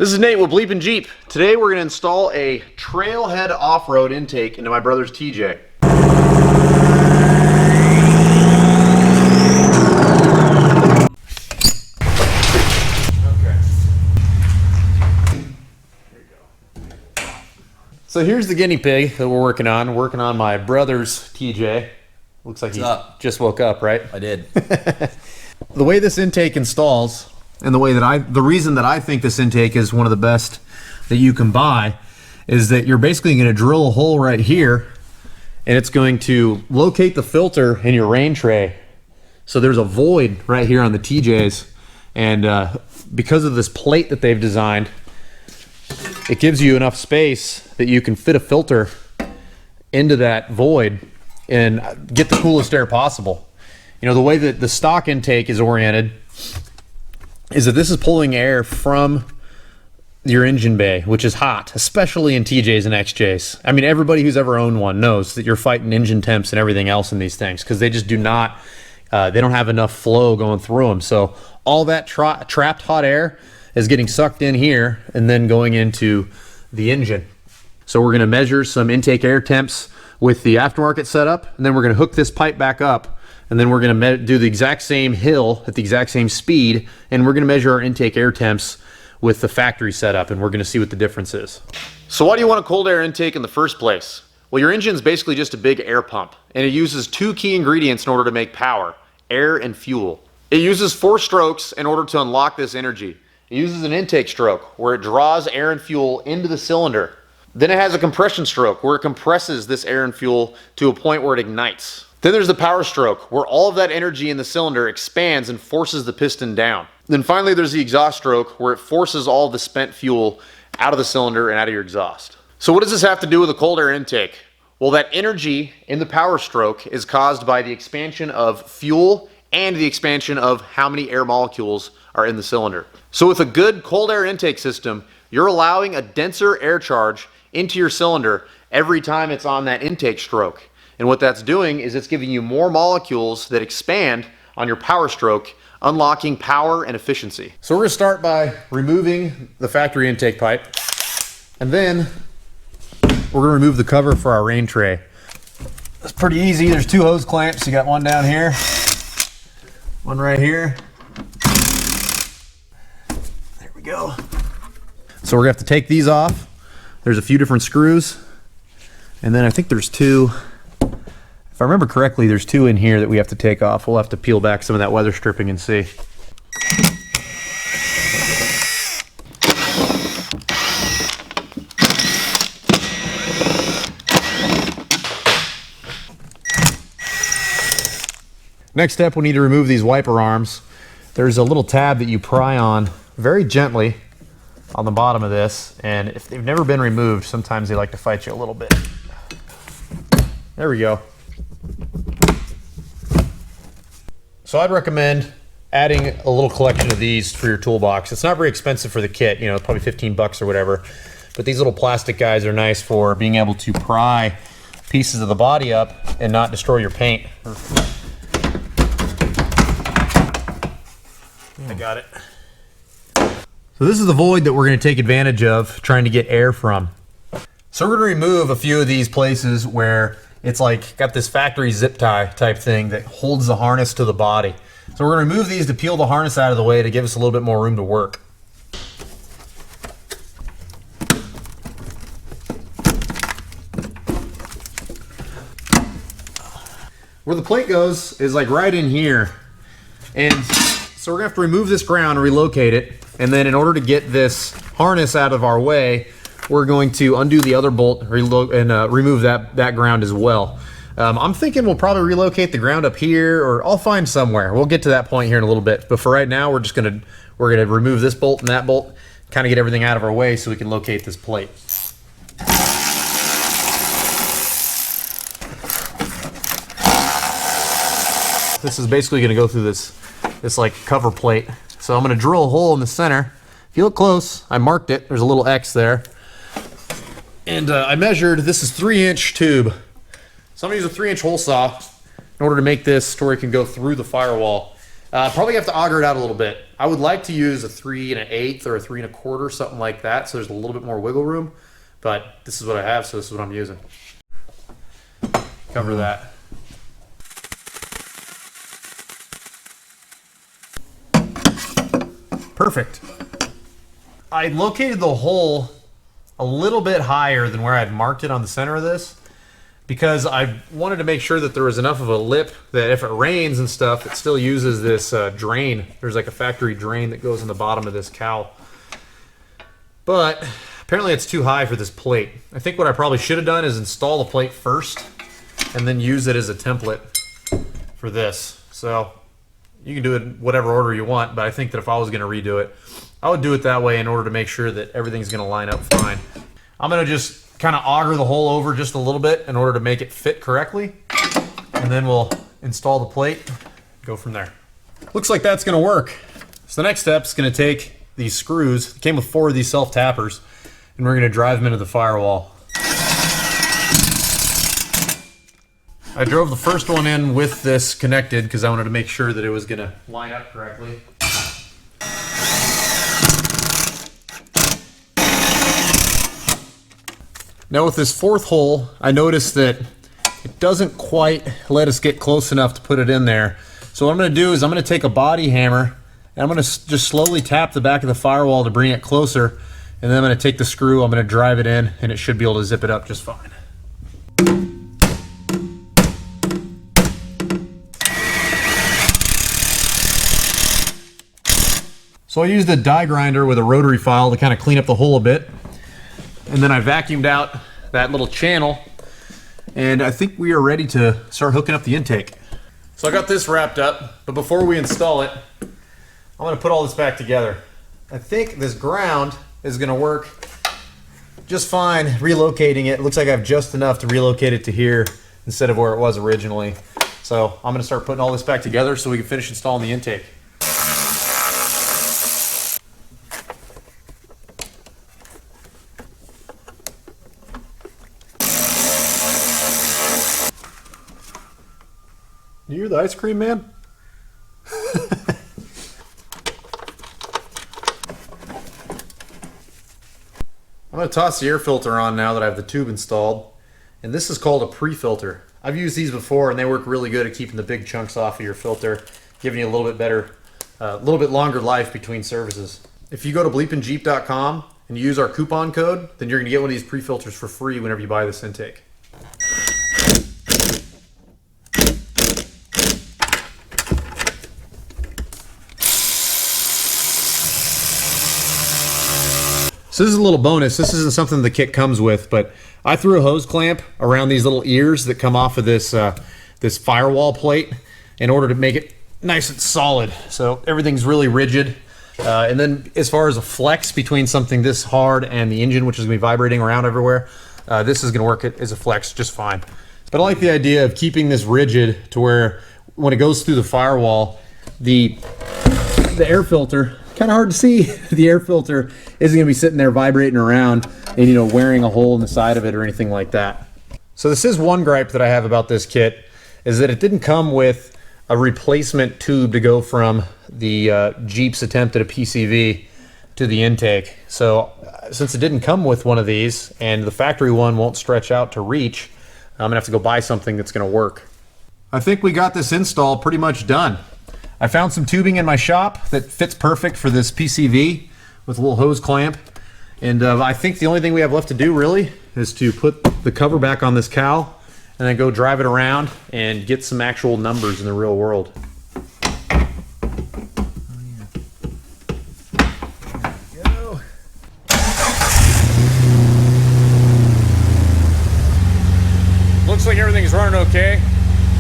This is Nate with BleepinJeep. Today we're going to install a trailhead off-road intake into my brother's TJ. So here's the guinea pig that we're working on. Working on my brother's TJ. Looks like he just woke up, right? I did. The way this intake installs, and the reason that I think this intake is one of the best that you can buy, is that you're basically going to drill a hole right here, and it's going to locate the filter in your rain tray. So there's a void right here on the TJs, and because of this plate that they've designed, it gives you enough space that you can fit a filter into that void and get the coolest air possible. You know, the way that the stock intake is oriented is that this is pulling air from your engine bay, which is hot, especially in TJs and XJs. I mean, everybody who's ever owned one knows that you're fighting engine temps and everything else in these things because they just do not, they don't have enough flow going through them. So all that trapped hot air is getting sucked in here and then going into the engine. So we're gonna measure some intake air temps with the aftermarket setup, and then we're gonna hook this pipe back up, and then we're gonna do the exact same hill at the exact same speed, and we're gonna measure our intake air temps with the factory setup, and we're gonna see what the difference is. So why do you want a cold air intake in the first place? Well, your engine's basically just a big air pump, and it uses two key ingredients in order to make power: air and fuel. It uses 4 strokes in order to unlock this energy. It uses an intake stroke where it draws air and fuel into the cylinder. Then it has a compression stroke where it compresses this air and fuel to a point where it ignites. Then there's the power stroke where all of that energy in the cylinder expands and forces the piston down. Then finally there's the exhaust stroke where it forces all the spent fuel out of the cylinder and out of your exhaust. So what does this have to do with a cold air intake? Well, that energy in the power stroke is caused by the expansion of fuel and the expansion of how many air molecules are in the cylinder. So with a good cold air intake system, you're allowing a denser air charge into your cylinder every time it's on that intake stroke. And what that's doing is it's giving you more molecules that expand on your power stroke, unlocking power and efficiency. So we're gonna start by removing the factory intake pipe, and then we're gonna remove the cover for our rain tray. It's pretty easy. There's 2 hose clamps. You got one down here, one right here. There we go. So we're gonna have to take these off. There's a few different screws, and then I think there's 2. If I remember correctly, there's 2 in here that we have to take off. We'll have to peel back some of that weather stripping and see. Next step, we need to remove these wiper arms. There's a little tab that you pry on very gently on the bottom of this, and if they've never been removed, sometimes they like to fight you a little bit. There we go. So I'd recommend adding a little collection of these for your toolbox. It's not very expensive for the kit, you know, probably 15 bucks or whatever, but these little plastic guys are nice for being able to pry pieces of the body up and not destroy your paint. I got it. So this is the void that we're going to take advantage of trying to get air from. So we're going to remove a few of these places where it's like got this factory zip tie type thing that holds the harness to the body. So we're going to remove these to peel the harness out of the way to give us a little bit more room to work. Where the plate goes is like right in here. And so we're going to have to remove this ground and relocate it. And then in order to get this harness out of our way, we're going to undo the other bolt and remove that ground as well. I'm thinking we'll probably relocate the ground up here, or I'll find somewhere. We'll get to that point here in a little bit. But for right now, we're gonna remove this bolt and that bolt, kind of get everything out of our way so we can locate this plate. This is basically gonna go through this like cover plate. So I'm gonna drill a hole in the center. If you look close, I marked it. There's a little X there. And I measured, this is 3-inch tube. So I'm gonna use a 3-inch hole saw in order to make this to where it can go through the firewall. Probably have to auger it out a little bit. I would like to use a 3 1/8 or a 3 1/4, something like that, so there's a little bit more wiggle room. But this is what I have, so this is what I'm using. Cover that. Perfect. I located the hole a little bit higher than where I'd marked it on the center of this, because I wanted to make sure that there was enough of a lip that if it rains and stuff, it still uses this drain. There's like a factory drain that goes in the bottom of this cowl. But apparently it's too high for this plate. I think what I probably should have done is install the plate first and then use it as a template for this. So you can do it in whatever order you want, but I think that if I was gonna redo it, I would do it that way in order to make sure that everything's gonna line up fine. I'm gonna just kind of auger the hole over just a little bit in order to make it fit correctly, and then we'll install the plate, go from there. Looks like that's gonna work. So the next step is gonna take these screws, it came with 4 of these self-tappers, and we're gonna drive them into the firewall. I drove the first one in with this connected because I wanted to make sure that it was gonna line up correctly. Now with this 4th hole, I noticed that it doesn't quite let us get close enough to put it in there. So what I'm gonna do is I'm gonna take a body hammer and I'm gonna just slowly tap the back of the firewall to bring it closer, and then I'm gonna take the screw, I'm gonna drive it in, and it should be able to zip it up just fine. So I used a die grinder with a rotary file to kind of clean up the hole a bit. And then I vacuumed out that little channel, and I think we are ready to start hooking up the intake. So I got this wrapped up, but before we install it, I'm gonna put all this back together. I think this ground is gonna work just fine relocating it. It looks like I have just enough to relocate it to here instead of where it was originally. So I'm gonna start putting all this back together so we can finish installing the intake. You hear the ice cream man? I'm going to toss the air filter on now that I have the tube installed. And this is called a pre-filter. I've used these before and they work really good at keeping the big chunks off of your filter, giving you a little bit better, a little bit longer life between services. If you go to BleepinJeep.com and you use our coupon code, then you're going to get one of these pre-filters for free whenever you buy this intake. So this is a little bonus. This isn't something the kit comes with, but I threw a hose clamp around these little ears that come off of this this firewall plate in order to make it nice and solid. So everything's really rigid. And then as far as a flex between something this hard and the engine, which is gonna be vibrating around everywhere, this is gonna work as a flex just fine. But I like the idea of keeping this rigid to where when it goes through the firewall, the air filter, kind of hard to see, the air filter isn't going to be sitting there vibrating around and, you know, wearing a hole in the side of it or anything like that. So this is one gripe that I have about this kit, is that it didn't come with a replacement tube to go from the Jeep's attempt at a PCV to the intake. So since it didn't come with one of these and the factory one won't stretch out to reach, I'm gonna have to go buy something that's gonna work. I think we got this install pretty much done. I found some tubing in my shop that fits perfect for this PCV with a little hose clamp. And I think the only thing we have left to do really is to put the cover back on this cowl and then go drive it around and get some actual numbers in the real world. Looks like everything's running okay.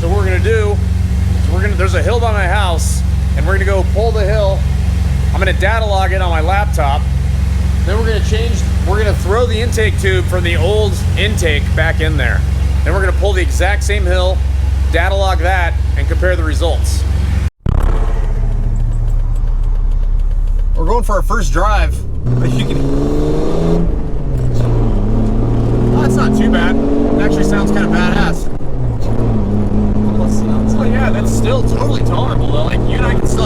So what we're gonna do is there's a hill by my house and we're gonna go pull the hill. I'm gonna data log it on my laptop. Then we're gonna throw the intake tube from the old intake back in there. Then we're gonna pull the exact same hill, data log that, and compare the results. We're going for our first drive. Oh, that's not too bad. It actually sounds kind of badass. Oh yeah, that's still totally tolerable though. Like you and I can still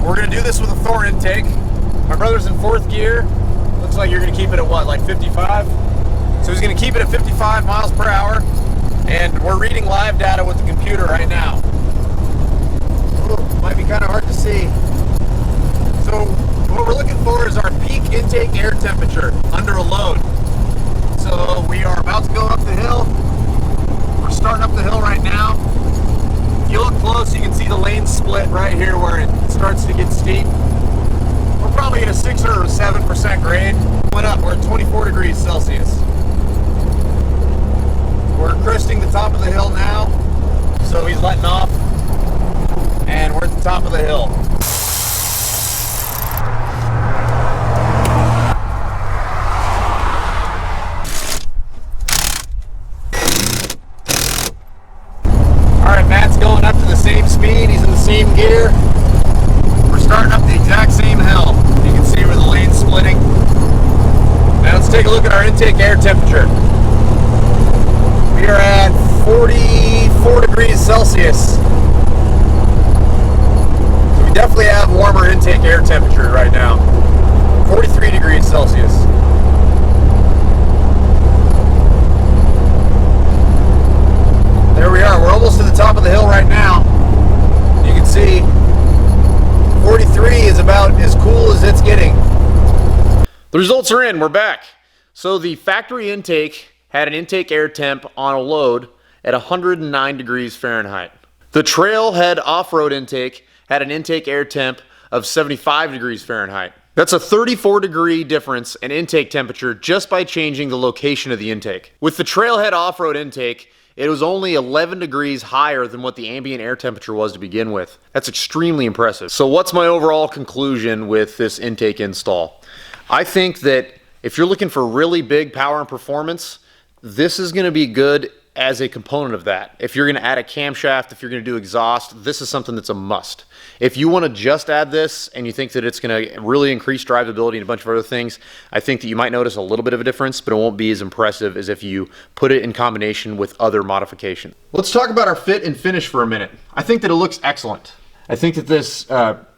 We're gonna do this with a THOR intake. My brother's in 4th gear. Looks like you're gonna keep it at what, like 55? So he's gonna keep it at 55 miles per hour. And we're reading live data with the computer right now. Ooh, might be kind of hard to see. So what we're looking for is our peak intake air temperature under a load. So we are about to go up the hill. We're starting up the hill right now. If you look close, you can see the lane split right here where it starts to get steep. We're probably at a 6 or 7% grade. Went up, we're at 24 degrees Celsius. We're cresting the top of the hill now. So he's letting off. And we're at the top of the hill. Alright, Matt's going up to the same speed. He's in the same gear. We're starting up the exact same hill. You can see where the lane's splitting. Now let's take a look at our intake air temperature. We are at 44 degrees Celsius. So we definitely have warmer intake air temperature right now. 43 degrees Celsius. There we are. We're almost to the top of the hill right now. You can see 43 is about as cool as it's getting. The results are in. We're back. So the factory intake had an intake air temp on a load at 109 degrees Fahrenheit. The trailhead off-road intake had an intake air temp of 75 degrees Fahrenheit. That's a 34 degree difference in intake temperature just by changing the location of the intake. With the trailhead off-road intake, it was only 11 degrees higher than what the ambient air temperature was to begin with. That's extremely impressive. So what's my overall conclusion with this intake install? I think that if you're looking for really big power and performance, this is going to be good as a component of that. If you're going to add a camshaft, if you're going to do exhaust, this is something that's a must. If you want to just add this and you think that it's going to really increase drivability and a bunch of other things, I think that you might notice a little bit of a difference, but it won't be as impressive as if you put it in combination with other modifications. Let's talk about our fit and finish for a minute. I think that it looks excellent. I think that this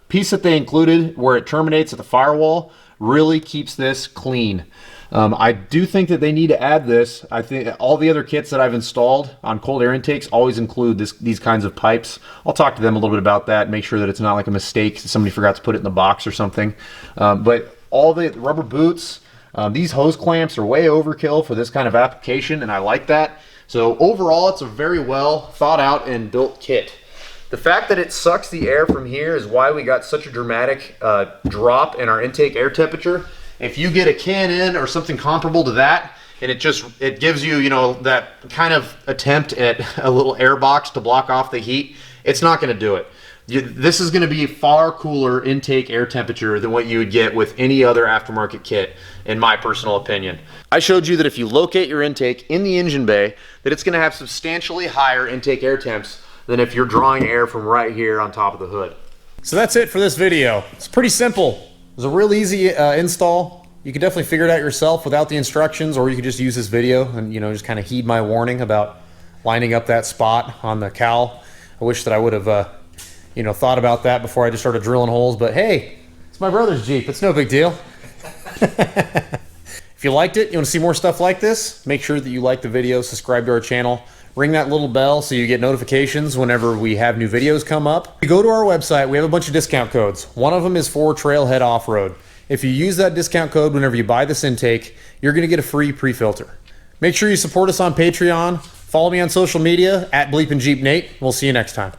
piece that they included where it terminates at the firewall really keeps this clean. I do think that they need to add this. I think all the other kits that I've installed on cold air intakes always include these kinds of pipes. I'll talk to them a little bit about that, make sure that it's not like a mistake, somebody forgot to put it in the box or something. But all the rubber boots, these hose clamps are way overkill for this kind of application, and I like that. So overall, it's a very well thought out and built kit. The fact that it sucks the air from here is why we got such a dramatic drop in our intake air temperature. If you get a Can-In or something comparable to that, and it gives you, you know, that kind of attempt at a little air box to block off the heat, it's not going to do it. This is going to be far cooler intake air temperature than what you would get with any other aftermarket kit, in my personal opinion. I showed you that if you locate your intake in the engine bay, that it's going to have substantially higher intake air temps than if you're drawing air from right here on top of the hood. So that's it for this video. It's pretty simple. It was a real easy install. You can definitely figure it out yourself without the instructions, or you could just use this video and, you know, just kind of heed my warning about lining up that spot on the cowl. I wish that I would have, you know, thought about that before I just started drilling holes, but hey, it's my brother's Jeep. It's no big deal. If you liked it, you want to see more stuff like this, make sure that you like the video, subscribe to our channel, ring that little bell so you get notifications whenever we have new videos come up. If you go to our website, we have a bunch of discount codes. One of them is for Trailhead Off-Road. If you use that discount code whenever you buy this intake, you're going to get a free pre-filter. Make sure you support us on Patreon. Follow me on social media at BleepinJeepNate. We'll see you next time.